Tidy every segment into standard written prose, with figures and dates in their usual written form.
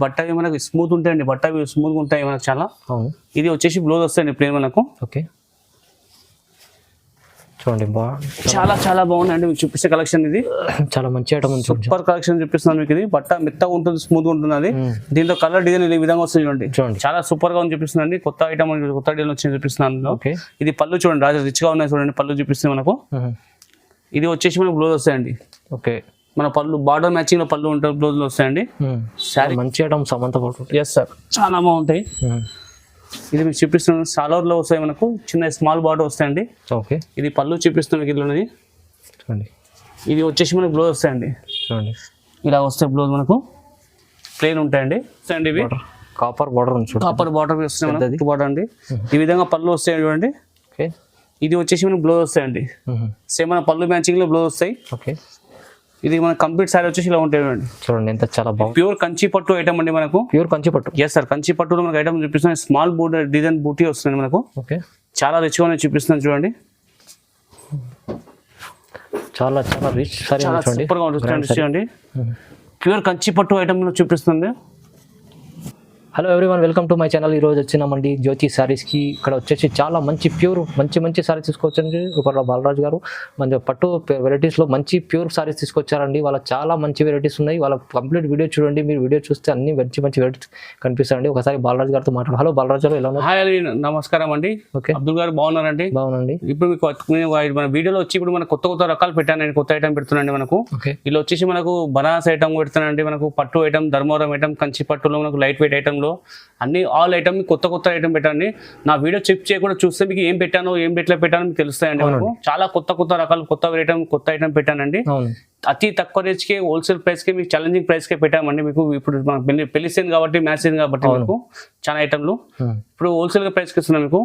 బట్ట అవి మనకు స్మూత్ ఉంటాయండి, బట్ట అవి స్మూత్గా ఉంటాయి మనకు చాలా. ఇది వచ్చేసి బ్లౌజ్ వస్తాయండి ప్లేన్ మనకు. ఓకే చూడండి చాలా చాలా బాగుందండి మీకు చూపిస్తే కలెక్షన్. ఇది చాలా మంచి ఐటమ్ ఉంది, సూపర్ కలెక్షన్ చూపిస్తున్నాను మీకు. ఇది బట్ట మెత్తగా ఉంటుంది, స్మూత్ గా ఉంటుంది. అది దీంట్లో కలర్ డిజైన్ ఈ విధంగా వస్తుంది చూడండి, చాలా సూపర్ గా ఉంది చూపిస్తుంది. కొత్త ఐటమ్ కొత్త డిజైన్ వచ్చింది చూపిస్తున్నాను. ఇది పళ్ళు చూడండి, రాజు రిచ్ గా ఉన్నాయి చూడండి, పళ్ళు చూపిస్తుంది మనకు. ఇది వచ్చేసి మనకు బ్లౌజ్ వస్తాయండి. ఓకే మన పళ్ళు బార్డర్ మ్యాచింగ్ లో పళ్ళు ఉంటాయి, బ్లౌజ్ లో వస్తాయండి. శారీ మంచి ఐటమ్ సమంత పట్టు. ఎస్ సార్, చాలా బాగుంటాయి. ఇది మీకు చూపిస్తున్నాను, సాలర్ లో వస్తాయి మనకు, చిన్న స్మాల్ బార్డర్ వస్తాయండి. ఓకే ఇది పళ్ళు చూపిస్తున్నాను ఇట్లున్నది చూడండి. ఇది వచ్చేసి మనకు బ్లౌజ్ వస్తాయండి చూడండి, ఇలా వస్తాయి బ్లౌజ్ మనకు ప్లెయిన్ ఉంటాయండి. ఇవి కాపర్ బార్డర్ ఉంది, కాపర్ బార్డర్ వస్తాయి బార్డర్ అండి. ఈ విధంగా పళ్ళు వస్తాయి చూడండి. ఓకే ఇది వచ్చేసి మనకు బ్లౌజ్ వస్తాయండి, సేమ్ మన పళ్ళు మ్యాచింగ్ లో బ్లౌజ్ వస్తాయి. ఓకే ఇది మన కంప్లీట్ సారీ వచ్చేసి ఇలా ఉంటాయి చూడండి, ఎంత చాలా బాగుంది. ప్యూర్ కంచి పట్టు ఐటమ్ అండి మనకు, ప్యూర్ కంచి పట్టు. ఎస్ సార్, కంచి పట్టులో మనకు ఐటమ్ చూపిస్తున్నాను. స్మాల్ బోర్డర్ డిజైన్ బూటీ వస్తుంది మనకు. ఓకే చాలా రిచ్గా చూపిస్తున్నాను చూడండి, చాలా చాలా రిచ్ సారీ సూపర్ గా ఉంటుంది చూడండి. ప్యూర్ కంచి పట్టు ఐటమ్ చూపిస్తుంది. Hello everyone, welcome to my channel. ఈరోజు వచ్చినామండి జ్యోతి శారీస్కి. ఇక్కడ వచ్చేసి చాలా మంచి ప్యూర్ మంచి సారీస్ తీసుకొచ్చండి. ఇప్పుడు బాలరాజు గారు మంచి పట్టు వెరైటీస్లో మంచి ప్యూర్ సారీస్ తీసుకొచ్చారండి. వాళ్ళ చాలా మంచి వెరైటీస్ ఉన్నాయి. వాళ్ళ కంప్లీట్ వీడియో చూడండి, మీరు వీడియో చూస్తే అన్ని మంచి వెరైటీస్ కనిపిస్తాయండి. ఒకసారి బాలరాజు గారితో మాట్లాడు. హలో బాలరాజు గారు, ఎలా ఉన్నారు? హాయ్, నమస్కారం అండి. ఓకే, అబ్దుల్ గారు బాగున్నారండి? బాగునండి. ఇప్పుడు మీకు మన వీడియోలో వచ్చి ఇప్పుడు మన కొత్త రకాలు పెట్టానండి, కొత్త ఐటమ్ పెడుతున్నాండి మనకు. ఇలా వచ్చేసి మనకు బనారస్ ఐటమ్ పెడుతున్నాండి, మనకు పట్టు ఐటమ్, ధర్మవరం ఐటమ్, కంచి పట్టులో మనకు లైట్ వెయిట్ ఐటమ్, అన్ని ఆల్ ఐటమ్ కొత్త ఐటమ్ పెట్టండి. నా వీడియో చెక్ చేయకుండా చూస్తే మీకు ఏం పెట్టానో ఏం పెట్టానో మీకు తెలుస్తాయండి. మనకు చాలా కొత్త రకాలు కొత్త ఐటమ్ పెట్టానండి. అతి తక్కువ రేట్ కి, హోల్సేల్ ప్రైస్ కి, మీకు ఛాలెంజింగ్ ప్రైస్ కి పెట్టామండి. మీకు ఇప్పుడు పెళ్లి సీజన్ కాబట్టి, మ్యాచ్ సీజన్ కాబట్టి మీకు చాలా ఐటమ్లు ఇప్పుడు హోల్సేల్ గా ప్రైస్ కి ఇస్తున్నాం మీకు.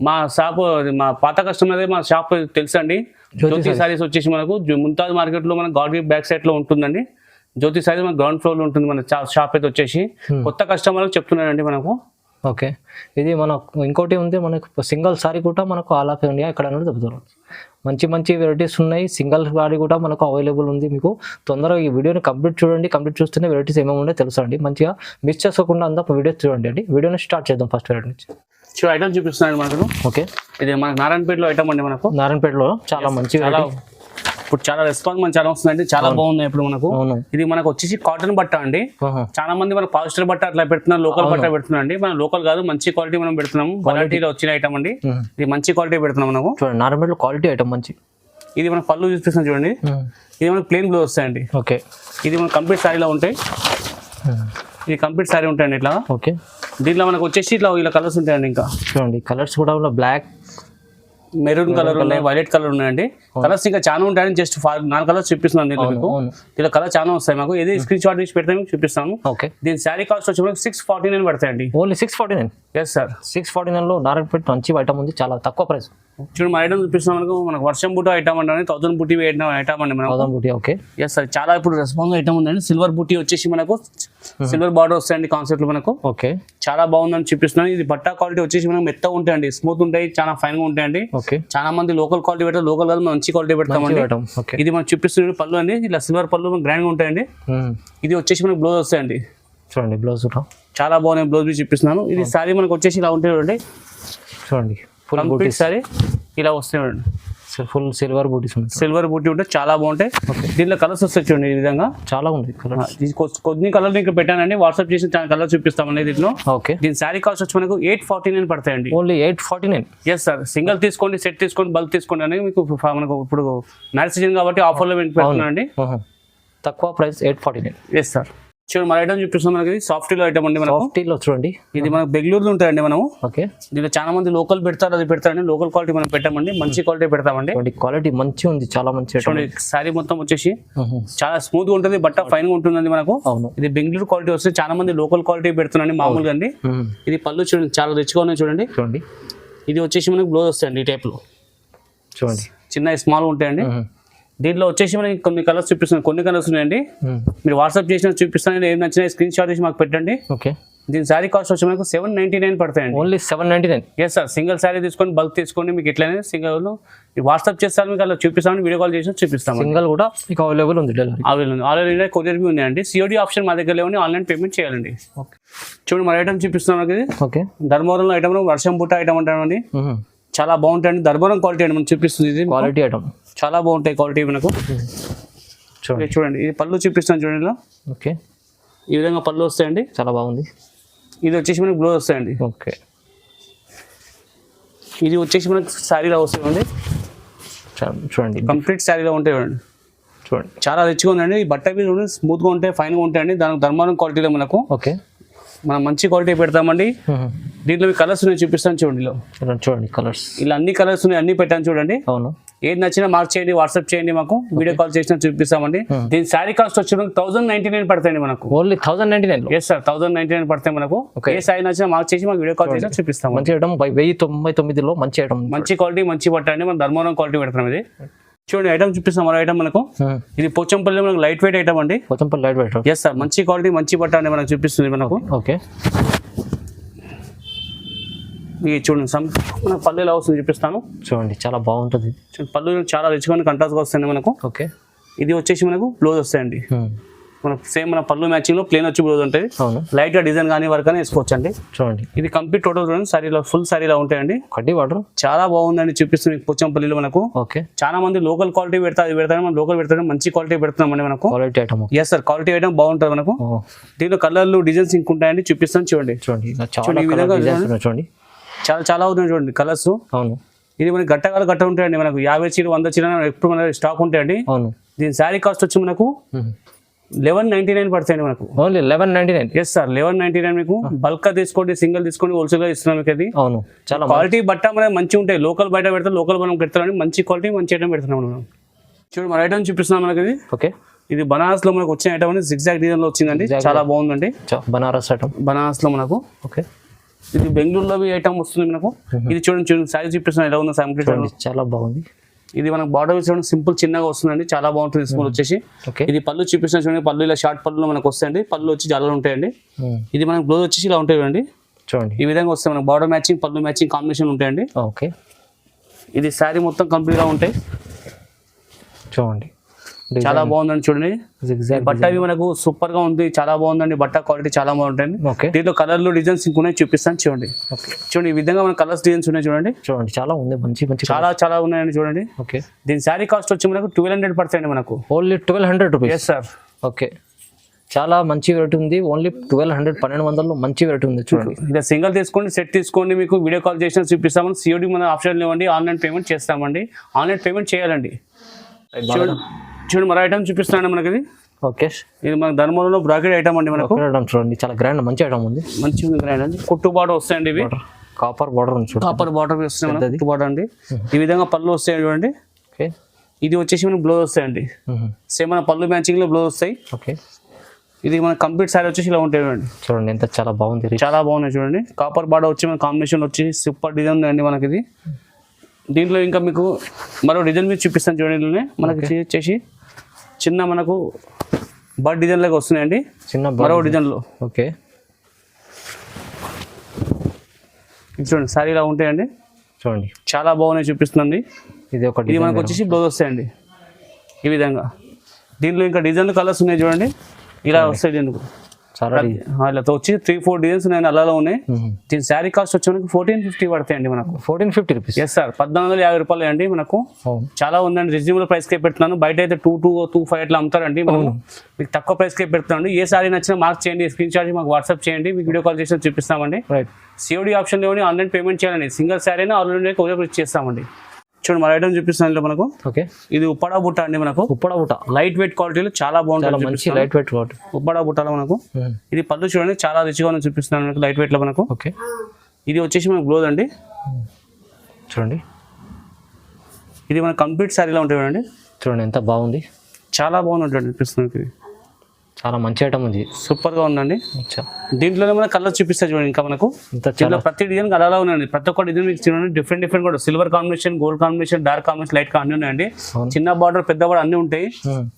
మా షాప్, మా పాత కస్టమర్ మా షాప్ తెలుసండి. జ్యోతి సారీస్ వచ్చేసి మనకు ముంతాజ్ మార్కెట్ లో మన గాడ్వి బ్యాక్ సైడ్ లో ఉంటుందండి. జ్యోతి సారీ మన గ్రౌండ్ ఫ్లోర్ లో ఉంటుంది మన షాప్ అయితే వచ్చేసి. కొత్త కస్టమర్లకు చెప్తున్నానండి మనకు. ఓకే, ఇది మనకు ఇంకోటి ఉంది, మనకు సింగిల్ సారీ కూడా మనకు ఆల్ ఆఫ్ ఇండియా ఎక్కడ దొరుకుతారు. మంచి వెరైటీస్ ఉన్నాయి. సింగిల్ సారీ కూడా మనకు అవైలబుల్ ఉంది. మీకు తొందరగా ఈ వీడియోని కంప్లీట్ చూడండి. కంప్లీట్ చూస్తేనే వెరైటీస్ ఏమేమి ఉన్నాయో తెలుసండి. మంచిగా మిస్ చేసుకోకుండా అంతా వీడియో చూడండి అండి. వీడియోని స్టార్ట్ చేద్దాం ఫస్ట్ వెరైటీ నుంచి. ఐటమ్ చూపిస్తున్నాను మనకు. ఓకే, ఇది మనకు నారాయణపేటలో ఐటమ్ అండి. మనకు నారాయణపేటలో చాలా మంచి, ఇప్పుడు చాలా రెస్పాన్స్ మన చాలా వస్తుందండి, చాలా బాగుంది. ఇప్పుడు మనకు ఇది మనకు వచ్చేసి కాటన్ బట్ట అండి. చాలా మంది మన పాలిస్టర్ బట్ట అట్లా పెడుతున్నారు, లోకల్ బట్ట పెడుతున్నాం అండి. మన లోకల్ కాదు, మంచి క్వాలిటీ మనం పెడుతున్నాము. క్వాలిటీలో వచ్చిన ఐటమ్ అండి, ఇది మంచి క్వాలిటీ పెడుతున్నాం మనకు. నార్మల్ క్వాలిటీ ఐటమ్ మంచి. ఇది మన పళ్ళు చూపిస్తున్నాం చూడండి. ఇది మనకు ప్లెయిన్ బ్లౌజ్ వస్తాయండి. ఓకే, ఇది మన కంప్లీట్ సారీలో ఉంటాయి. ఇది కంప్లీట్ సారీ ఉంటాయండి ఇట్లా. ఓకే, దీంట్లో మనకు వచ్చేసి ఇలా కలర్స్ ఉంటాయండి. ఇంకా చూడండి, కలర్స్ కూడా బ్లాక్, మెరూన్ కలర్ ఉన్నాయి, వైలెట్ కలర్ ఉన్నాయండి. కలర్స్ ఇంకా చాలా ఉంటాయని జస్ట్ 4 కలర్స్ చూపిస్తున్నాను దీంట్లో మీకు. ఇలా కలర్ చాలా వస్తాయి మాకు. ఏది స్క్రీన్ షాట్ తీసి పెడితే మీకు చూపిస్తాను. ఓకే, దీని శారీ కాస్ట్ వచ్చి మనకు 649 పడతాయండి. ఓన్లీ 649? ఎస్ సార్, 649 లో నారాయణపేట మంచి ఐటమ్ ఉంది, చాలా తక్కువ ప్రైస్. చూడండి మన ఐటమ్ చూపిస్తున్నాం మనకు వర్షం బూటీ ఐటమ్ అండి, 1000 బూటీ ఐటమ్ అండి మనకు. 1000 బూటీ. ఓకే, ఎస్ సార్, చాలా ఇప్పుడు రెస్పాన్స్ ఐటమ్ ఉందండి. సిల్వర్ బూటీ వచ్చేసి మనకు సిల్వర్ బార్డర్ వస్తాయండి కాన్సెప్ట్ లో మనకు. ఓకే, చాలా బాగుందని చూపిస్తున్నాను. ఇది బట్ట క్వాలిటీ వచ్చేసి మనకు మెత్తగా ఉంటాయండి, స్మూత్ ఉంటాయి, చాలా ఫైన్ గా ఉంటాయండి. ఓకే, చాలా మంది లోకల్ క్వాలిటీ పెడతారు, లోకల్ కాదు మంచి క్వాలిటీ పెడతామండి. ఇది మనం చూపిస్తున్న పళ్ళు అండి, ఇలా సిల్వర్ పళ్ళు గ్రాండ్ గా ఉంటాయండి. ఇది వచ్చేసి మనకు బ్లౌజ్ వస్తాయండి. చూడండి బ్లౌజ్ చాలా బాగున్నాయి, బ్లౌజ్ చూపిస్తున్నాను. ఇది సారీ మనకు వచ్చేసి ఇలా ఉంటాయి చూడండి, ఫుల్ సారీ ఇలా వస్తాయి చూడండి. ఫుల్ సిల్వర్ బూటీస్ ఉన్నాయి, సిల్వర్ బూటీ ఉంటే చాలా బాగుంటాయి. దీంట్లో కలర్స్ వస్తాయి చూడండి, ఈ విధంగా చాలా ఉంది. కొన్ని కలర్ ఇక్కడ పెట్టానండి, వాట్సాప్ చేసి చాలా కలర్ చూపిస్తామండి దీంట్లో. ఓకే, దీని శారీ కాస్ట్ వచ్చి మనకు 849 పడతాయండి. ఓన్లీ 849? ఎస్ సార్, సింగిల్ తీసుకోండి, సెట్ తీసుకోండి, బల్క్ తీసుకోండి అని మీకు మనకు ఇప్పుడు మ్యారేజ్ సీజన్ కాబట్టి ఆఫర్లో పెడుతున్నాండి. తక్కువ ప్రైస్ 849. ఎస్ సార్, చూడండి మన ఐటమ్ చూపిస్తాం. మనకి సాఫ్టీలో ఐటమ్ అండి. మనకు సాఫ్టీలో చూడండి, ఇది మనకు బెంగళూరులో ఉంటాయండి మనము. ఓకే, దీంట్లో చాలా మంది లోకల్ పెడతారు, అది పెడతారండి. లోకల్ క్వాలిటీ మనం పెట్టామండి, మంచి క్వాలిటీ పెడతామండి. క్వాలిటీ మంచి ఉంది, చాలా మంచి. చూడండి శారీ మొత్తం వచ్చేసి చాలా స్మూత్ గా ఉంటుంది, బట్ట ఫైన్ గా ఉంటుందండి మనకు. ఇది బెంగళూరు క్వాలిటీ వస్తే చాలా మంది లోకల్ క్వాలిటీ పెడుతున్నాండి మామూలుగా అండి. ఇది పళ్ళు చూడండి, చాలా రిచ్గా ఉన్నాయి చూడండి. చూడండి, ఇది వచ్చేసి మనకు బ్లౌజ్ వస్తాయండి ఈ టైప్ లో. చూడండి, చిన్న స్మాల్ ఉంటాయండి. దీంట్లో వచ్చేసి మనకి కొన్ని కలర్స్ చూపిస్తున్నాయి, కొన్ని కలర్స్ ఉన్నాయండి. మీరు వాట్సాప్ చేసిన చూపిస్తాను, ఏం నచ్చినా స్క్రీన్ షాట్ చేసి మాకు పెట్టండి. ఓకే, దీని శారీ కాస్ట్ వచ్చి మనకు 799 పడతాయండి. Only 799. Yes sir, single sari తీసుకొని బల్క్ తీసుకోండి, మీకు ఇట్లనే సింగిల్ వాట్సాప్ చేస్తాను, మీకు అలా చూపిస్తామని వీడియో కాల్ చేసి చూపిస్తాం. సింగిల్ కూడా మీకు అవైలబుల్ ఉంది, డెలివరీ అవైలబుల్ ఉంది. ఆల్ ఇండియా కొరియర్ బి ఉన్నాయండి. సిఓడి ఆప్షన్ మా దగ్గర లేవని ఆన్లైన్ పేమెంట్ చేయాలండి. ఓకే చూడండి మన ఐటమ్ చూపిస్తున్నాం మనకి. ఓకే ధర్మవరంలో ఐటమ్ వర్షం బుట్ట ఐటమ్ అంటామండి. చాలా బాగుంటాయండి. ధర్మవరం క్వాలిటీ అండి మనం చూపిస్తుంది. ఇది క్వాలిటీ ఐటమ్ చాలా బాగుంటాయి క్వాలిటీ మనకు. చూడండి ఇది పళ్ళు చూపిస్తాను చూడండి. ఇలా ఓకే ఈ విధంగా పళ్ళు వస్తాయండి. చాలా బాగుంది. ఇది వచ్చేసి మనకి బ్లౌజ్ వస్తాయండి. ఓకే ఇది వచ్చేసి మనకి శారీలో వస్తాయండి. చూడండి కంప్లీట్ శారీలో ఉంటాయి చూడండి. చూడండి చాలా రిచ్గా ఉందండి. ఈ బట్ట మీద స్మూత్గా ఉంటాయి, ఫైన్గా ఉంటాయండి. దానికి ధర్మవరం క్వాలిటీలో మనకు ఓకే మనం మంచి క్వాలిటీ పెడతామండి. దీంట్లో కలర్స్ ఉన్నాయి చూపిస్తాను చూడండి. చూడండి కలర్స్ ఇలా అన్ని కలర్స్ ఉన్నాయి, అన్ని పెట్టాను చూడండి. అవును, ఏది నచ్చినా మార్క్ చేయండి, వాట్సాప్ చేయండి, మాకు వీడియో కాల్ చేసినా చూపిస్తామండి. దీని శారీ కాస్ట్ వచ్చి 1099 పడతాయండి మనకు. ఓన్లీ 1099. ఎస్ సార్, 1099 పడతాయి మనకు. ఏ శారీ నచ్చినా మార్క్ చేసి మాకు వీడియో కాల్ చేసినా చూపిస్తాం. మంచి ఐటమ్ 1099లో మంచి ఐటమ్, మంచి క్వాలిటీ మంచి బట్ట అండి. మనం ధర్మవరం క్వాలిటీ పెడతాం. ఇది చూడండి ఐటమ్ చూపిస్తాం. మరో ఐటమ్ మనకు ఇది పోచంపల్లి మనకు లైట్ వెయిట్ ఐటమ్ అండి. Pochampally light weight. Yes sir, మంచి క్వాలిటీ మంచి బట్ట అండి మనకు చూపిస్తుంది మనకు. ఓకే ఇది చూడండి మన పళ్ళు ఎలా వస్తుంది చూపిస్తాను. చూడండి చాలా బాగుంటుంది. పళ్ళు చాలా రిచ్గా కంట్రాస్ట్గా వస్తాయండి మనకు. ఓకే ఇది వచ్చేసి మనకు బ్లౌజ్ వస్తాయండి. మనకు సేమ్ మన పళ్ళు మ్యాచింగ్ లో ప్లేన్ వచ్చి బ్లౌజ్ ఉంటుంది. అవును, లైట్ గా డిజైన్ కానీ వర్క్ అని వేసుకోవచ్చు అండి. చూడండి ఇది కంప్లీట్ టోటల్ చూడండి, సారీలో ఫుల్ సారీలో ఉంటాయండి. కడ్డీ వాటర్ చాలా బాగుందండి. చూపిస్తుంది పోచంపల్లిలో మనకు. ఓకే చాలా మంది లోకల్ క్వాలిటీ పెడతారు, మనం లోకల్ పెడతాం, మంచి క్వాలిటీ పెడుతున్నామండి మనకు. Quality item. Yes sir, quality item బాగుంటుంది మనకు. దీంట్లో కలర్లు డిజైన్స్ ఇంక ఉంటాయండి, చూపిస్తాను చూడండి. చూడండి ఈ విధంగా చూడండి చాలా చాలా అవుతుంది చూడండి కలర్స్. అవును, ఇది మనకి గట్ట ఉంటాయండి మనకు. 50 చీర 100 చీర ఎప్పుడు మన స్టాక్ ఉంటాయండి. అవును, దీని శారీ కాస్ట్ వచ్చి మనకు 1199 పడతాయండి మనకు. ఓన్లీ 1199. ఎస్ సార్, 1199 మీకు. బల్క్ తీసుకోండి, సింగిల్ తీసుకోండి, హోల్సేల్ గా ఇస్తున్నాం మీకు. అది అవును, చాలా క్వాలిటీ బట్ట మనకి మంచిగా ఉంటాయి. లోకల్ బయట పెడతాం, లోకల్ మనం పెడతాం, మంచి క్వాలిటీ మంచి ఐటమ్ పెడుతున్నాం మనం. చూడండి మన ఐటమ్ చూపిస్తున్నాం మనకి. ఇది ఓకే ఇది బనారస్ లో మనకు వచ్చిన ఐటమ్ అనేది జిగ్జాగ్ డిజైన్ లో వచ్చిందండి. చాలా బాగుందండి. బనారస్ ఐటమ్ బనారస్ లో మనకు. ఓకే ఇది బెంగళూరులో ఐటమ్ వస్తుంది మనకు. ఇది చూడండి సారీ చూపిస్తున్నాం ఎలా ఉందో కంప్లీట్. చాలా బాగుంది. ఇది మనకు బార్డర్ చూడండి, సింపుల్ చిన్నగా వస్తుందండి. చాలా బాగుంటుంది స్కూల్ వచ్చేసి. ఇది పళ్ళు చూపిస్తున్నా చూడండి. పళ్ళు ఇలా షార్ట్ పళ్ళు మనకు వస్తాయండి. పళ్ళు వచ్చి జల్లలు ఉంటాయండి. ఇది మనకు బ్లౌజ్ వచ్చేసి ఇలా ఉంటాయి చూడండి. చూడండి ఈ విధంగా వస్తాయి మనకు. బార్డర్ మ్యాచింగ్ పళ్ళు మ్యాచింగ్ కాంబినేషన్ ఉంటాయండి. ఓకే ఇది శారీ మొత్తం కంప్లీట్ గా ఉంటాయి. చూడండి చాలా బాగుందండి. చూడండి బట్ట అవి మనకు సూపర్ గా ఉంది. చాలా బాగుందండి. బట్ట క్వాలిటీ చాలా బాగుంటుంది. దీంట్లో కలర్లు డిజైన్స్ ఇంకున్నాయి, చూపిస్తాను చూడండి. చూడండి ఈ విధంగా మన కలర్స్ డిజైన్స్ ఉన్నాయి చూడండి. చూడండి చాలా ఉంది, మంచి మంచి చాలా ఉన్నాయండి చూడండి. ఓకే దీని శారీ కాస్ట్ వచ్చి మనకు 1200 పడతాయండి మనకు. Only 1200 rupees. Yes sir. Okay చాలా మంచి వెరైటీ ఉంది. ఓన్లీ 1200 మంచి వెరైటీ ఉంది. చూడండి ఇలా సింగిల్ తీసుకోండి, సెట్ తీసుకోండి, మీకు వీడియో కాల్ చేసినా చూపిస్తామని. సిఓడి మన ఆప్షన్ ఇవ్వండి, ఆన్లైన్ పేమెంట్ చేస్తామండి. ఆన్లైన్ పేమెంట్ చేయాలండి. చూడండి మరో ఐటమ్ చూపిస్తానండి మనకి. ఇది ఓకే ఇది మన ధర్మవరంలో బ్రాకెట్ ఐటమ్ అండి మనకు. చూడండి చాలా గ్రాండ్ మంచి ఐటమ్ ఉంది. మంచిగా గ్రాండ్ అండి. కుట్టు బార్డర్ వస్తాయండి. ఇవి కాపర్ బార్డర్ ఉంది. కాపర్ బార్డర్ వస్తాయి, కుట్టు బార్డర్ అండి. ఈ విధంగా పళ్ళు వస్తాయి చూడండి. ఓకే ఇది వచ్చేసి మనకి బ్లౌజ్ వస్తాయండి. సేమ్ మన పళ్ళు మ్యాచింగ్ లో బ్లౌజ్ వస్తాయి. ఓకే ఇది మన కంప్లీట్ శారీ వచ్చేసి ఇలా ఉంటాయి చూడండి. చూడండి ఎంత చాలా బాగుంది. చాలా బాగున్నాయి చూడండి. కాపర్ బార్డర్ వచ్చి మన కాంబినేషన్ వచ్చి సూపర్ డిజైన్ అండి మనకి. ఇది దీంట్లో ఇంకా మీకు మరో డిజైన్ మీద చూపిస్తాను చూడండి. మనకి వచ్చేసి చిన్న మనకు బర్డ్ డిజైన్ లాగా వస్తున్నాయండి. చిన్న మరో డిజైన్ లో. ఓకే చూడండి సారీ ఇలా ఉంటాయండి. చూడండి చాలా బాగున్నాయి చూపిస్తుంది. ఇది మనకు వచ్చేసి బ్లౌజ్ వస్తాయండి ఈ విధంగా. దీంట్లో ఇంకా డిజైన్లు కలర్స్ ఉన్నాయి చూడండి. ఇలా వస్తాయి. దీనికి ఇలా వచ్చి 3-4 డిజైన్స్ ఉన్నాయి, అల్లాలో ఉన్నాయి. దీని శారీ కాస్ట్ వచ్చి మనకు 1450 పడతాయండి మనకు. 1450 రూపీస్. ఎస్ సార్, 1450 రూపాయలు అండి మనకు. చాలా ఉందండి. రీజనబుల్ ప్రైస్ కే పెడుతున్నాను. బయట అయితే 225 అట్లా అమ్ముతారండి. మనము మీకు తక్కువ ప్రైస్ కే పెడుతున్నాండి. ఏ సారీ నచ్చినా మార్క్ చేయండి, స్క్రీన్ షాట్ మాకు వాట్సాప్ చేయండి, మీకు వీడియో కాల్ చేసి చూపిస్తామండి. సిఓడి ఆప్షన్ లేవని ఆన్లైన్ పేమెంట్ చేయాలండి. సింగిల్ శారీ అయినా ఆన్లైన్ కొరియర్ చేస్తామండి. చూడండి మన ఐటమ్ చూపిస్తాను మనకు. ఓకే ఇది ఉప్పడా బుట్ట అండి మనకు. ఉప్పడా బుట్ట లైట్ వెయిట్ క్వాలిటీలో చాలా బాగుంటుంది. మంచి లైట్ వెయిట్ క్వాలిటీ ఉప్పడా బుట్టలో మనకు. ఇది పళ్ళు చూడండి చాలా రిచ్గా చూపిస్తున్నాను మనకు, లైట్ వెయిట్ లో మనకు. ఓకే ఇది వచ్చేసి మనకు బ్లౌజ్ అండి. చూడండి ఇది మన కంప్లీట్ శారీలో ఉంటాయి చూడండి. చూడండి ఎంత బాగుంది. చాలా బాగుంది అనిపిస్తుంది. చాలా మంచి ఐటమ్ ఉంది. సూపర్ గా ఉందండి. అచ్చా. దీంట్లోనే మన కలర్ చూపిస్తా చూడండి. ఇంకా మనకు ఇంత దీంట్లో చాలా ప్రతి డిజైన్ అలా ఉన్నాయండి. ప్రతి ఒక్క డిజైన్ మీకు చూడండి డిఫరెంట్ కూడా silver combination, gold combination, dark combination, light అన్ని ఉన్నాయండి. అవును. చిన్న బార్డర్, పెద్ద బార్డర్ అన్ని ఉంటాయి.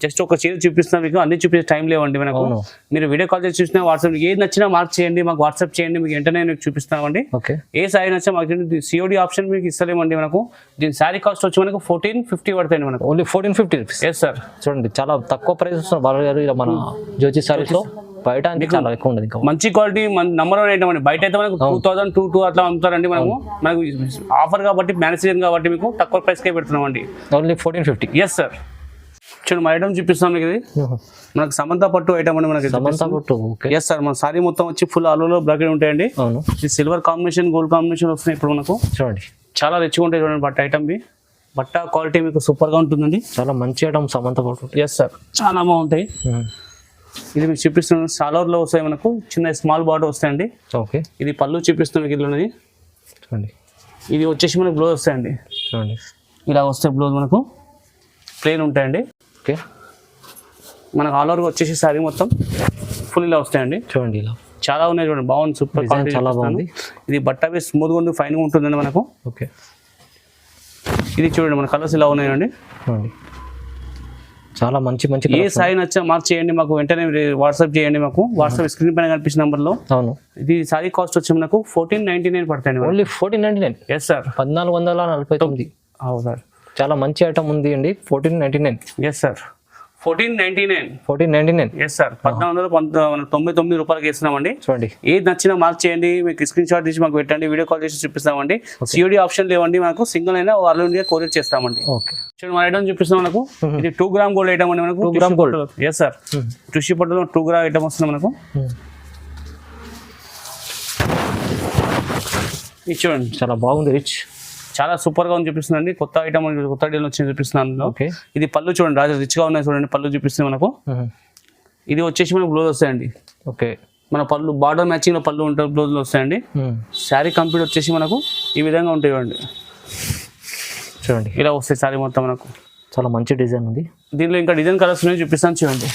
జస్ట్ ఒక చీర చూపిస్తున్నా మీకు, అన్ని చూపించే టైం లేవండి మనకు. అవును. మీరు వీడియో కాల్ చేసి చూసినా వాట్సాప్ ఏది నచ్చినా మార్క్ చేయండి, మాకు వాట్సాప్ చేయండి, మీకు వెంటనే మీకు చూపిస్తామండి. ఓకే. ఏ సారీ నచ్చా మాకు సిఓడి ఆప్షన్ మీకు ఇస్తలేమండి మనకు. దీని శారీ కాస్ట్ వచ్చి మనకు 1450 పడుతుంది మనకు. Only 1450 rupees. Yes sir. చూడండి చాలా తక్కువ ప్రైస్ వస్తున్నారు బాలాజీ గారు ఇలా మన జ్యోతి సారీస్ లో. బయట అంటే చాలా ఎక్కువ ఉండదు. ఇంకా మంచి క్వాలిటీ నంబర్ 1 ఐటమ్ అండి. బయట అయితే మనకు 2000, 22 అట్లా అమ్ముతారండి. మనకు ఆఫర్ కాబట్టి, మ్యారేజ్ సీజన్ కాబట్టి మీకు తక్కువ ప్రైస్కే పెడుతున్నామండి. ఓన్లీ 1450. Yes sir. చూడండి మా ఐటమ్ చూపిస్తాం మీకు. ఇది మనకు సమంత పట్టు ఐటమ్ అండి. మనకి సమంత పట్టు. ఓకే. Yes sir. మన సారీ మొత్తం వచ్చి ఫుల్ ఆలో బ్రాకెట్ ఉంటాయండి. అవును. ఇది సిల్వర్ కాంబినేషన్, గోల్డ్ కాంబినేషన్ వస్తున్నాయి ఇప్పుడు మనకు. చూడండి చాలా రిచ్గా ఉంటాయి చూడండి బట్ట ఐటమ్. బట్ట క్వాలిటీ మీకు సూపర్ గా ఉంటుందండి. చాలా మంచి ఐటమ్ సమంత పట్టు. Yes sir. చాలా బాగుంటాయి. ఇది మీకు చూపిస్తున్నాను. సాలర్లో వస్తాయి మనకు, చిన్న స్మాల్ బార్డర్ వస్తాయండి. ఓకే. ఇది పళ్ళు చూపిస్తున్నాను ఇల్లున్నది. చూడండి ఇది వచ్చేసి మనకు బ్లౌజ్ వస్తాయండి. చూడండి ఇలా వస్తాయి బ్లౌజ్ మనకు ప్లెయిన్ ఉంటాయండి. ఓకే. మనకు ఆల్ ఓవర్గా వచ్చేసి సారీ మొత్తం ఫుల్ ఇలా వస్తాయండి. చూడండి ఇలా చాలా ఉన్నాయి చూడండి. బాగుంది, సూపర్ క్వాలిటీ. చాలా బాగుంది. ఇది బట్ట స్మూత్గా ఉంది, ఫైన్గా ఉంటుందండి మనకు. ఓకే. ఇది చూడండి మన కలర్స్ ఇలా ఉన్నాయండి. చూడండి చాలా మంచి మంచి ఏ సారీ నచ్చా మార్క్ చేయండి, మాకు వెంటనే వాట్సాప్ చేయండి. మాకు వాట్సాప్ స్క్రీన్ పైన కనిపించిన నెంబర్లో. అవును. ఇది సారీ కాస్ట్ వచ్చి మనకు 1499 పడతాయండి. ఓన్లీ 1499. Yes sir. 1449. అవును సార్. చాలా మంచి ఐటమ్ ఉంది అండి. 1499. Yes sir. 1499. 1499. Yes sir. 1499 రూపాయలకి ఇస్తున్నామండి. చూడండి ఏది నచ్చినా మార్క్ చేయండి, మీకు స్క్రీన్ షాట్ తీసి మాకు పెట్టండి, వీడియో కాల్ చేసి చూపిస్తామండి. సిఓడి ఆప్షన్ లేవండి మనకు, సింగిల్ అయినా ఆల్ ఇండియా కొరియర్ చేస్తామండి. ఓకే. చూడండి మన ఐటమ్ చూపిస్తాం మనకు. ఇది 2 గ్రామ్ గోల్డ్ ఐటమ్ అండి మనకు. 2 గ్రామ్ గోల్డ్. Yes sir. టుషి పట్టులో 2 గ్రామ్ ఐటమ్ వస్తుంది మనకు. ఇది చూడండి చాలా బాగుంది. రిచ్ చాలా సూపర్ గా ఉంది చూపిస్తుందండి. కొత్త ఐటమ్, కొత్త డిజైన్ వచ్చింది చూపిస్తున్నాను. ఓకే. ఇది పళ్ళు చూడండి, రాజు రిచ్ గా ఉన్నాయి చూడండి. పళ్ళు చూపిస్తుంది మనకు. ఇది వచ్చేసి మనకు బ్లౌజ్ వస్తాయండి. ఓకే. మన పళ్ళు బార్డర్ మ్యాచింగ్ లో పళ్ళు ఉంటాయి, బ్లౌజ్లు వస్తాయండి. శారీ కంప్లీట్ వచ్చేసి మనకు ఈ విధంగా ఉంటాయి చూడండి. చూడండి ఇలా వస్తాయి శారీ మొత్తం మనకు. చాలా మంచి డిజైన్ ఉంది. దీనిలో ఇంకా డిజైన్ కలర్స్ ఉన్నాయి, చూపిస్తాను చూడండి.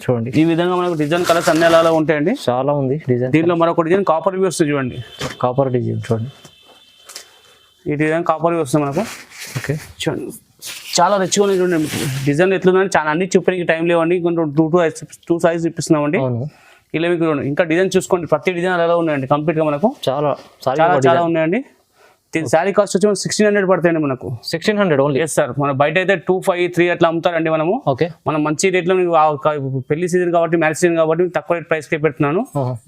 చూడండి ఈ విధంగా మనకు డిజైన్ కలర్స్ అన్ని అలా ఉంటాయండి. చాలా ఉంది డిజైన్. దీనిలో మరొక డిజైన్ కాపర్ వ్యూ వస్తుంది చూడండి. కాపర్ డిజైన్ చూడండి. ఈ డిజైన్ కాపర్ వ్యూ వస్తుంది మనకు. ఓకే. చూడండి చాలా రిచ్గా ఉన్నాయి చూడండి. డిజైన్ ఎట్లుందంటే చాలా అన్ని చూపడానికి టైం లేవండి. కొంచెం టూ సైజ్ చూపిస్తున్నామండి. అవును. ఇలా మీకు ఇంకా డిజైన్ చూసుకోండి. ప్రతి డిజైన్ అలా ఉన్నాయండి కంప్లీట్ గా మనకు. చాలా చాలా ఉన్నాయండి. దీని శారీ కాస్ట్ వచ్చి 1600 పడతాయండి మనకు. 1600 ఓన్లీ. Yes sir. మన బయట అయితే 253 అట్లా అమ్ముతారండి మనము. ఓకే. మనం మంచి రేట్లో పెళ్లి సీజన్ కాబట్టి, మ్యారేజ్ సీజన్ కాబట్టి తక్కువ రేట్ ప్రైస్ కి పెడుతున్నాను.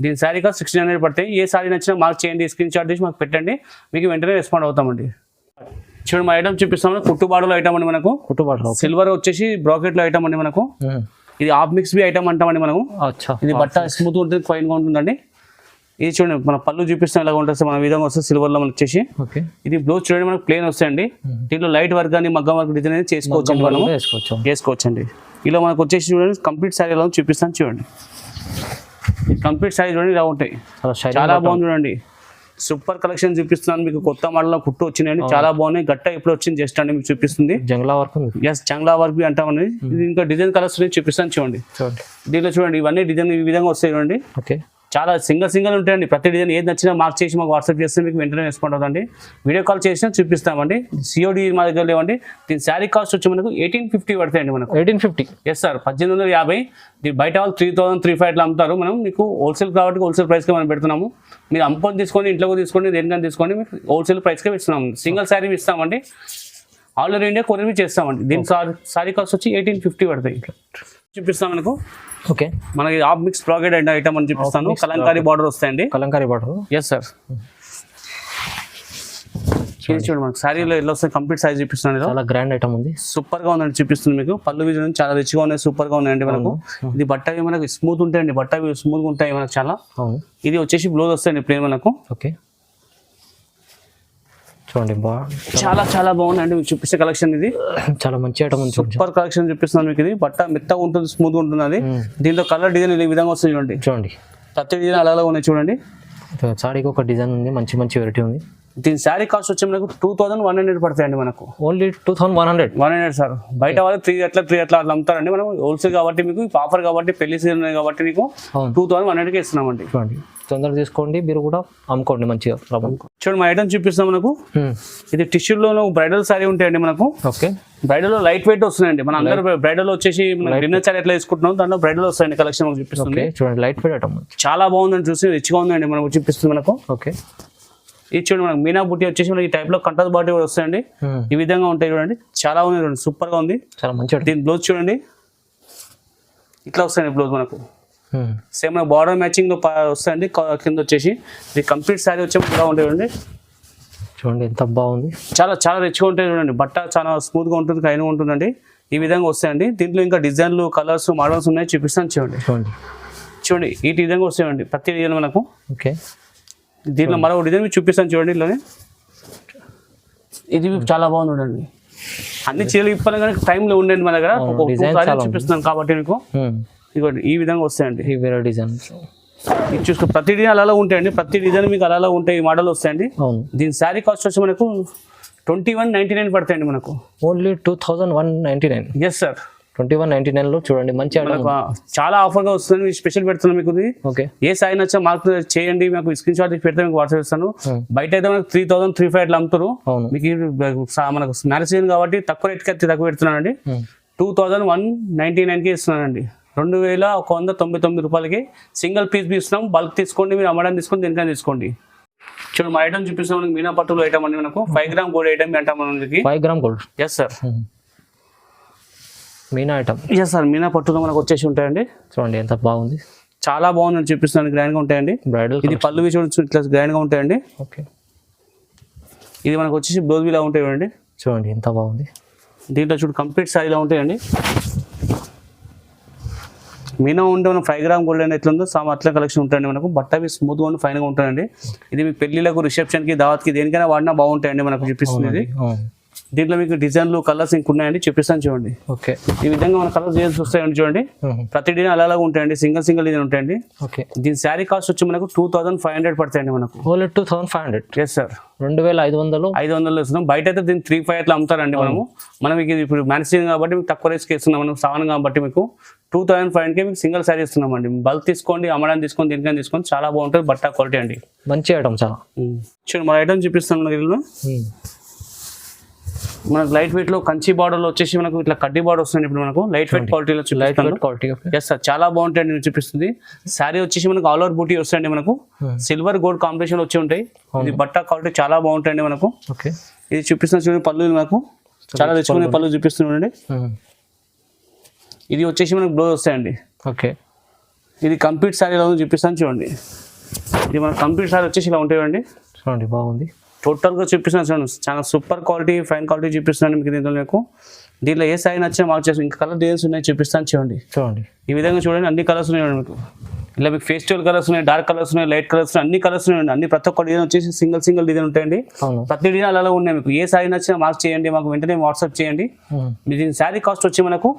దీని శారీ కాస్ట్ 1600 పడతాయి. ఏ శారీ నచ్చినా మార్క్ చేయండి, స్క్రీన్ షాట్ తీసి మాకు పెట్టండి, మీకు వెంటనే రెస్పాండ్ అవుతామండి. చూడండి మా ఐటమ్ చూపిస్తాము. కుట్టుబాడులో ఐటమ్ అండి మనకు. కుట్టుబాడు సిల్వర్ వచ్చేసి బ్రాకెట్ లో ఐటమ్ అండి మనకు. ఇది హాఫ్ మిక్స్ బి ఐటమ్ అంటామండి మనము. ఇది బట్ట స్మూత్ ఉంటుంది, ఫైన్ గా ఉంటుందండి. ఇది చూడండి మన పళ్ళు చూపిస్తాం ఎలా ఉంటుంది మన విధంగా వస్తుంది సిల్వర్ లో మనకి వచ్చేసి. ఇది బ్లౌజ్ చూడండి మనకు ప్లేన్ వస్తాయండి. దీంట్లో లైట్ వర్క్ కానీ మగ్గం వర్క్ డిజైన్ అనేది చేసుకోవచ్చండి. ఇలా మనకు వచ్చేసి చూడండి కంప్లీట్ శారీ ఎలా చూపిస్తాను చూడండి. కంప్లీట్ శారీ చూడండి ఇలా ఉంటాయి. చాలా బాగుంది చూడండి. సూపర్ కలెక్షన్ చూపిస్తున్నాను మీకు. కొత్త మోడల్ కుట్టు వచ్చినాయండి, చాలా బాగున్నాయి. గట్ట ఇప్పుడు వచ్చింది జస్ట్ అండి మీకు చూపిస్తుంది. జంగ్లా వర్క్. ఎస్ జంగ్లా వర్క్ అంటామండి. ఇది ఇంకా డిజైన్ కలర్స్ చూపిస్తాను చూడండి. దీంట్లో చూడండి ఇవన్నీ డిజైన్ ఈ విధంగా వస్తాయి చూడండి. ఓకే. చాలా సింగిల్ ఉంటాయండి. ప్రతి డిజైన్ ఏది నచ్చినా మార్క్ చేసి మాకు వాట్సాప్ చేస్తే మీకు వెంటనే రెస్పాండ్ అవుతుంది. వీడియో కాల్ చేసినా చూపిస్తామండి. సిఓడి మా దగ్గర లేవండి. దీని శారీ కాస్ట్ వచ్చి మనకు 1850 పడతాయండి మనకు. 1850. Yes sir. 1850. దీని బయట వాళ్ళు 3000-3500 అట్లా అమ్ముతారు. మనం మీకు హోల్సేల్ కాబట్టి హోల్సేల్ ప్రైస్కి మనం పెడుతున్నాము. మీరు అమ్ముకొని తీసుకోండి, ఇంట్లోకి తీసుకోండి, దేనికైనా తీసుకోండి, మీకు హోల్సేల్ ప్రైస్కే ఇస్తున్నాము. సింగిల్ శారీ ఇస్తామండి. ఆల్ ఓవర్ ఇండియా కొరియర్ చేస్తామండి. దీని శారీ కాస్ట్ వచ్చి 1850 పడతాయి. చూపిస్తాం మనకు. ఓకే. మనకి హాఫ్ మిక్స్ బ్రాకెట్ ఐటమ్ అని చూపిస్తాను. కలంకారీ బార్డర్ వస్తాయండి. కలంకారీ బార్డర్. Yes sir. చూడండి మనకు శారీలో ఎట్లా వస్తాయి కంప్లీట్ సైజ్ చూపిస్తున్నాను. చాలా గ్రాండ్ ఐటమ్ ఉంది. సూపర్ గా ఉందండి చూపిస్తుంది మీకు. పళ్ళు విజయం చాలా రిచ్గా ఉన్నాయి, సూపర్ గా ఉన్నాయండి మనకు. ఇది బట్ట మనకి స్మూత్ ఉంటాయండి. బట్ట స్మూత్ గా ఉంటాయి మనకు చాలా. ఇది వచ్చేసి బ్లౌజ్ వస్తాయండి ప్లేన్ మనకు. ఓకే. చూడండి చాలా బాగుందండి మీకు చూపిస్తే కలెక్షన్. ఇది చాలా మంచి ఐటమ్ ఉంది. సూపర్ కలెక్షన్ చూపిస్తున్నాను మీకు. ఇది బట్ట మెత్తగా ఉంటుంది, స్మూత్ గా ఉంటుంది. అది దీంట్లో కలర్ డిజైన్ ఈ విధంగా వస్తుంది చూడండి. ప్రతి డిజైన్ అలా ఉన్నాయి చూడండి. సారీకి ఒక డిజైన్ ఉంది, మంచి వెరైటీ ఉంది. దీని శారీ కాస్ట్ వచ్చి మనకు 2100 పడతాయండి మనకు. ఓన్లీ 2100. 100 సార్. బయట వాళ్ళు 3 అట్లా అమ్ముతారండి. మనం హోల్సేల్ కాబట్టి మీకు ఆఫర్ కాబట్టి పెళ్లి సీజన్ కాబట్టి మీకు 2100కి ఇస్తున్నామండి. చూడండి తొందరగా తీసుకోండి, మీరు కూడా అమ్ముకోండి మంచిగా. చూడండి మా ఐటమ్ చూపిస్తాం మనకు. ఇది టిష్యూలో బ్రైడల్ సారీ ఉంటాయండి మనకు. ఓకే, బ్రైడల్ లో లైట్ వెయిట్ వస్తున్నాయండి. మన అందరూ బ్రైడల్ వచ్చేసి డిన్నర్ సారీ ఎట్లా తీసుకుంటున్నాం దాంట్లో బ్రైడల్ వస్తాయండి కలెక్షన్ మనకు చూపిస్తుంది. చూడండి లైట్ వెయిట్ ఐటమ్ చాలా బాగుందని చూసి రిచ్గా ఉందండి మనకు చూపిస్తుంది మనకు. ఓకే, ఇది చూడండి మనకు మీనా బుట్టి వచ్చేసి మనకి ఈ టైప్ లో కంటస్ బాటి కూడా వస్తాయండి. ఈ విధంగా ఉంటాయి చూడండి, చాలా ఉంది చూడండి, సూపర్ గా ఉంది, చాలా మంచిగా. దీని బ్లౌజ్ చూడండి ఇట్లా వస్తాయండి బ్లౌజ్ మనకు. సేమ్ మనకు బార్డర్ మ్యాచింగ్ వస్తాయండి. కింద వచ్చేసి ఇది కంప్లీట్ శారీ వచ్చే ఇలా ఉంటాయి చూడండి. చూడండి ఎంత బాగుంది, చాలా చాలా రిచ్గా ఉంటాయి చూడండి. బట్ట చాలా స్మూత్ గా ఉంటుంది, కైన్గా ఉంటుందండి. ఈ విధంగా వస్తాయండి. దీంట్లో ఇంకా డిజైన్లు కలర్స్ మోడల్స్ ఉన్నాయి, చూపిస్తాను చూడండి. చూడండి ఈ విధంగా వస్తాయండి ప్రతి డిజైన్ మనకు. ఓకే, దీంట్లో మరో డిజైన్ చూపిస్తాను చూడండి. ఇలానే ఇది చాలా బాగుంది చూడండి. అన్ని చీరలు ఇప్పాలి కానీ టైంలో ఉండండి మన దగ్గర. ఒక్కొక్కసారి చూపిస్తున్నాను కాబట్టి మీకు ఇదిగోండి ఈ విధంగా వస్తాయండి. ఈ వేరే డిజైన్ ఇది చూసుకో, ప్రతి డిజైన్ అలా ఉంటాయండి. ప్రతి డిజైన్ మీకు అలా ఉంటాయి, ఈ మోడల్ వస్తాయండి. దీని శారీ కాస్ట్ వచ్చి మనకు 2199 పడతాయండి మనకు. ఓన్లీ 2199. ఎస్ సార్, 2199 లో చూడండి మంచి చాలా ఆఫర్ గా వస్తుంది. స్పెషల్ పెడుతున్నాం మీకు. ఓకే, ఏ సాయి నచ్చా మార్క్ చేయండి, మీకు స్క్రీన్ షాట్ పెడితే మీకు వాట్సాప్ ఇస్తాను. బయట అయితే మనకు 3000 3500 అట్లా అమ్ముతారు. మీకు మనకు మ్యారేజ్ సీజన్ కాబట్టి తక్కువ రేట్కి అయితే తక్కువ పెడుతున్నానండి. 2199కి ఇస్తున్నానండి. 2199 రూపాయలకి సింగిల్ పీస్ ఇస్తున్నాం. బల్క్ తీసుకోండి, మీరు అమ్మడానికి తీసుకోండి, దేనికైనా తీసుకోండి. చూడండి మా ఐటమ్ చూపిస్తాం మనకి. మీనా పట్టులో ఐటమ్ అండి మనకు. 5 గ్రామ్ గోల్డ్ ఐటమ్ అంటాం మనకి. 5 gram gold. Yes sir, Meena item. Yes sir, Meena పట్టులో మనకు వచ్చేసి ఉంటాయండి. చూడండి ఎంత బాగుంది, చాలా బాగుందని చూపిస్తున్నాను. గ్రాండ్ గా ఉంటాయండి. బ్రైడల్ ఇది పళ్ళు చూడండి ఇట్లా గ్రాండ్ గా ఉంటాయండి. ఓకే, ఇది మనకు వచ్చేసి బ్లౌజ్ ఇలా ఉంటాయి చూడండి. చూడండి ఎంత బాగుంది. దీంట్లో చూడు కంప్లీట్ సారీ ఇలా ఉంటాయండి. మీనా ఉంటే మనం 5 గ్రామ్ గోల్డ్ అనేది ఎట్లా ఉందో అట్లా కలెక్షన్ ఉంటాయండి మనకు. బట్ట అవి స్మూత్ గా ఉండి ఫైన్ గా ఉంటాయండి. ఇది మీ పెళ్లిలకు రిసెప్షన్ కి దావత్కి దేనికైనా వాడినా బాగుంటాయండి మనకు చూపిస్తుంది. దీంట్లో మీకు డిజైన్లు కలర్స్ ఇంక ఉన్నాయండి, చూపిస్తాను చూడండి. ఓకే, ఈ విధంగా మన కలర్స్ డిజైన్స్ వస్తాయండి చూడండి. ప్రతి డిజైన్ అలా ఉంటాయండి, సింగిల్ డిజైన్ ఉంటాయండి. ఓకే, దీని శారీ కాస్ట్ వచ్చి మనకు 2500 పడతాయండి మనకు. ఓన్లీ 2500. ఎస్ సార్, 2500 ఇస్తున్నాం. బయట అయితే దీన్ని 3-5 అట్లా అమ్ముతారండి మనం ఇది ఇప్పుడు మ్యానుఫ్యాక్చరింగ్ కాబట్టి మీకు తక్కువ రేట్స్కి ఇస్తున్నాం మనం. సామాన్ కాబట్టి మీకు 2500కి మీకు సింగిల్ శారీ ఇస్తున్నామండి. బల్క్ తీసుకోండి, అమ్మడానికి తీసుకోండి, దేనికైనా తీసుకోండి, చాలా బాగుంటుంది. బట్ట క్వాలిటీ అండి, మంచి ఐటమ్ చాలా. చూడండి మన ఐటమ్ చూపిస్తాను మనకి. మనకు లైట్ వెయిట్ లో కంచి బార్డర్ లో వచ్చేసి మనకు ఇట్లా కడ్డీ బార్డర్ వస్తుంది. ఇప్పుడు మనకు లైట్ వెయిట్ క్వాలిటీలో క్వాలిటీ. ఎస్ సార్, చాలా బాగుంటాయండి నేను చూపిస్తుంది. శారీ వచ్చేసి మనకు ఆల్ ఓవర్ బూటీ వస్తాయండి మనకు. సిల్వర్ గోల్డ్ కాంబినేషన్ వచ్చి ఉంటాయి. ఇది బట్ట క్వాలిటీ చాలా బాగుంటాయండి మనకు. ఓకే, ఇది చూపిస్తున్న చూడండి పళ్ళు మనకు చాలా తెచ్చుకునే పళ్ళు చూపిస్తున్నాండి. ఇది వచ్చేసి మనకు బ్లౌజ్ వస్తాయండి. ఓకే, ఇది కంప్లీట్ శారీ ఎలా ఉందో చూపిస్తాను చూడండి. ఇది మన కంప్లీట్ శారీ వచ్చేసి ఇలా ఉంటాయండి. చూడండి బాగుంది, టోటల్గా చూపిస్తున్నాను చూడండి. చాలా సూపర్ క్వాలిటీ, ఫైన్ క్వాలిటీ చూపిస్తున్నాను మీకు. దీంట్లో మీకు దీంట్లో ఏ సారీ నచ్చినా మార్క్ చేసి ఇంకా కలర్ డిజైన్స్ ఉన్నాయి, చూపిస్తాను చూడండి. చూడండి ఈ విధంగా చూడండి, అన్ని కలర్స్ ఉన్నాయి మీకు. ఇలా మీకు ఫెస్టివల్ కలర్స్ ఉన్నాయి, డార్క్ కలర్స్ ఉన్నాయి, లైట్ కలర్స్ ఉన్నాయి, అన్ని కలర్స్ ఉన్నాయండి. అన్ని ప్రతి ఒక్క డిజైన్ వచ్చేసి సింగిల్ డిజైన్ ఉంటాయండి. ప్రతి డిజైన్ అలా ఉన్నాయి మీకు. ఏ సారీ నచ్చినా మార్క్ చేయండి, మాకు వెంటనే వాట్సాప్ చేయండి. దీని శారీ కాస్ట్ వచ్చి మనకు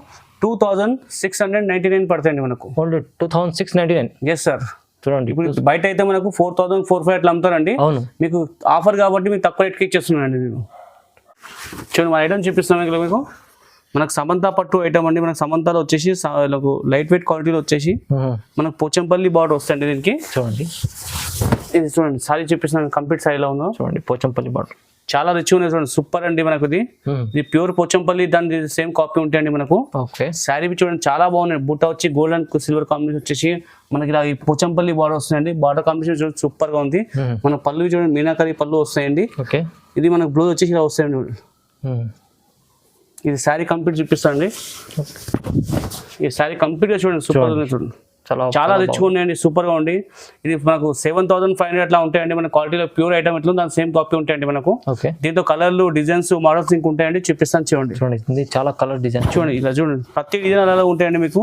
2699 పడతాయండి మనకు. ఓన్లీ 2699. ఎస్ సార్, చూడండి ఇప్పుడు బయట అయితే మనకు 4000-4500 అట్లా అమ్ముతారండి. అవును, మీకు ఆఫర్ కాబట్టి మీకు తక్కువ రేట్కి ఇచ్చేస్తున్నానండి నేను. చూడండి మన ఐటమ్ చూపిస్తున్నాను ఇక్కడ మీకు. మనకు సమంత పట్టు ఐటమ్ అండి. మనకు సమంతాలో వచ్చేసి లైట్ వెయిట్ క్వాలిటీలో వచ్చేసి మనకు పోచంపల్లి బార్డర్ వస్తాయండి దీనికి. చూడండి ఇది చూడండి సారీ చూపిస్తున్నాను, కంప్లీట్ సారీలో ఉందో చూడండి. పోచంపల్లి బార్డర్ చాలా రిచ్ ఉన్నాయి చూడండి, సూపర్ అండి మనకు. ఇది ప్యూర్ పోచంపల్లి, దాని సేమ్ కాపీ ఉంటాయండి మనకు. ఓకే, శారీ చూడండి చాలా బాగున్నాయి. బుట్ట వచ్చి గోల్డ్ అండ్ సిల్వర్ కాంబినేషన్ వచ్చేసి మనకి ఇలా ఈ పోచంపల్లి బార్డర్ వస్తాయండి. బార్డర్ కాంబినేషన్ చూడండి సూపర్ గా ఉంది. మన పళ్ళు చూడండి మీనాకరి పళ్ళు వస్తాయండి. ఓకే, ఇది మనకు బ్లౌజ్ వచ్చేసి ఇలా వస్తాయండి. ఇది శారీ కంప్లీట్ చూపిస్తాండి. ఈ శారీ కంప్లీట్ గా చూడండి, సూపర్ గా చూడండి, చాలా రిచ్గా ఉన్నాయండి, సూపర్ గా ఉంది. ఇది మనకు 7500 అట్లా ఉంటాయండి. మన క్వాలిటీలో ప్యూర్ ఐటమ్ ఎట్లా దాని సేమ్ కాపీ ఉంటాయండి మనకు. దీంతో కలర్లు, డిజైన్స్, మోడల్స్ ఇంక ఉంటాయండి, చూపిస్తాను చూడండి. చూడండి చాలా కలర్ డిజైన్ చూడండి, ఇలా చూడండి ప్రతి డిజైన్ అలా ఉంటాయండి మీకు.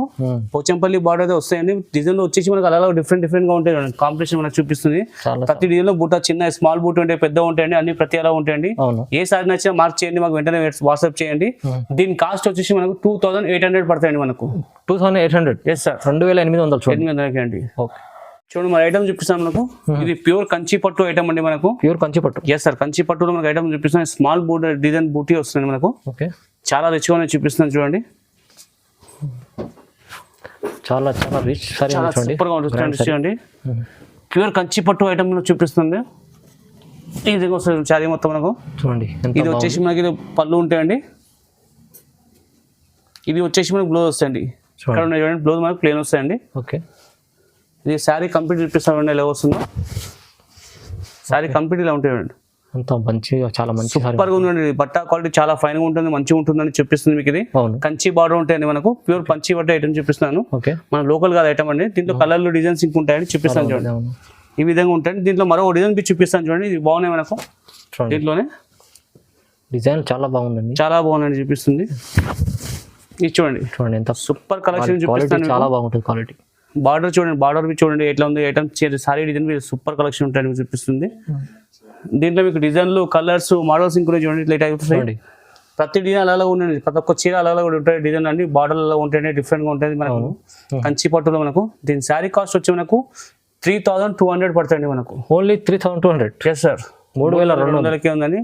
పోచంపల్లి బార్డర్ అయితే వస్తాయండి. డిజైన్ వచ్చేసి మనకు అలా డిఫరెంట్ గా ఉంటాయి. కాంపిటీషన్ మనకు చూపిస్తుంది. ప్రతి డిజైన్ లో బూట చిన్న స్మాల్ బూట్ ఉంటాయి, పెద్ద ఉంటాయండి, అన్ని ప్రతి అలా ఉంటాయండి. ఏ సారీ నచ్చినా మార్క్ చేయండి, మాకు వెంటనే వాట్సాప్ చేయండి. దీని కాస్ట్ వచ్చేసి మనకు 2800 పడతాయండి మనకు. 2800. ఎస్ సార్, 2800 అండి. ఓకే, చూడండి మన ఐటమ్ చూపిస్తాను మనకు. ఇది ప్యూర్ కంచి పట్టు ఐటమ్ అండి మనకు. ప్యూర్ కంచి పట్టు. ఎస్ సార్, కంచి పట్టులో మనకు ఐటమ్ చూపిస్తాను. స్మాల్ బోర్డర్ డిజైన్ బూటీ వస్తుంది మనకు. ఓకే, చాలా రిచ్గా చూపిస్తున్నాను చూడండి. చాలా చాలా రిచ్ సారీ చూడండి, సూపర్ గా ఉంటుంది చూడండి. ప్యూర్ కంచి పట్టు ఐటమ్ చూపిస్తుంది. ఈ విధంగా వస్తుంది శారీ మొత్తం మనకు. చూడండి ఇది వచ్చేసి మనకి ఇది పళ్ళు ఉంటాయండి. ఇది వచ్చేసి మనకు బ్లౌజ్ వస్తాయండి. ఇక్కడ ఉన్నాయి చూడండి, బ్లౌజ్ మనకు ప్లేన్ వస్తాయండి. ఓకే, ఇది శారీ కంప్లీట్ చూపిస్తామండి ఎలా వస్తుందో. శారీ కంప్లీట్ ఇలా ఉంటాయండి. అంత మంచిగా చాలా మంచి సూపర్ గా ఉందండి. బట్ట క్వాలిటీ చాలా ఫైన్ గా ఉంటుంది, మంచిగా ఉంటుందని చూపిస్తుంది మీకు. ఇది కంచి బార్డర్ ఉంటాయండి మనకు. ప్యూర్ పంచి బట్ట ఐటమ్ చూపిస్తున్నాను. మన లోకల్ కాదు ఐటమ్ అండి. దీంట్లో కలర్లు డిజైన్స్ ఇంక ఉంటాయని చూపిస్తాను చూడండి. ఈ విధంగా ఉంటాయండి. దీంట్లో మరో డిజైన్ చూపిస్తాను చూడండి. ఇది బాగున్నాయి మనకు. దీంట్లోనే డిజైన్ చాలా బాగుందండి, చాలా బాగుందండి చూపిస్తుంది. ఇది చూడండి, చూడండి ఎంత సూపర్ కలెక్షన్ చూపిస్తాను. చాలా బాగుంటుంది క్వాలిటీ. బార్డర్ చూడండి, బార్డర్ చూడండి ఎట్లా ఉంది item. Sorry design super collection ఉంటాయని చూపిస్తుంది. దీంట్లో మీకు డిజైన్లు, కలర్స్, మోడల్స్ ఇంకొక చూడండి ఇట్లా టైప్ చూడండి. ప్రతి డిజైన్ అలా ఉండండి, ప్రతి ఒక్క చీర అలా కూడా ఉంటాయి. డిజైన్ అండి బార్డర్ అలా ఉంటాయి, డిఫరెంట్ గా ఉంటుంది మనకు. కంచి పట్టులో మనకు దీని శారీ కాస్ట్ వచ్చి మనకు 3200 పడుతుంది మనకు. ఓన్లీ 3200. ఎస్ సార్, 3200కే ఉందండి.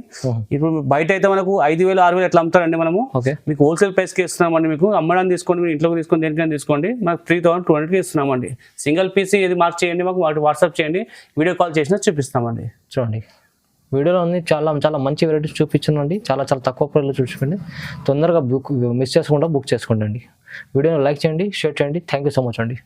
ఇప్పుడు బయట అయితే మనకు 5000, 6000 ఎట్లా అమ్ముతారండి మనము. మీకు హోల్సేల్ ప్రైస్ కి ఇస్తున్నామండి. మీకు అమ్మడానికి తీసుకోండి, మీరు ఇంట్లోకి తీసుకొని దేనికైనా తీసుకోండి. మనకు 3200కి ఇస్తున్నామండి. సింగిల్ పీస్ ఏది మార్క్ చేయండి, మాకు వాట్సాప్ చేయండి, వీడియో కాల్ చేసినా చూపిస్తామండి. చూడండి వీడియోలో ఉంది చాలా చాలా మంచి వెరైటీస్ చూపించండి. చాలా చాలా తక్కువ ప్రైస్లో చూపించండి. తొందరగా మిస్ చేసుకుండా బుక్ చేసుకోండి అండి. వీడియోని లైక్ చేయండి, షేర్ చేయండి. థ్యాంక్ యూ సో మచ్ అండి.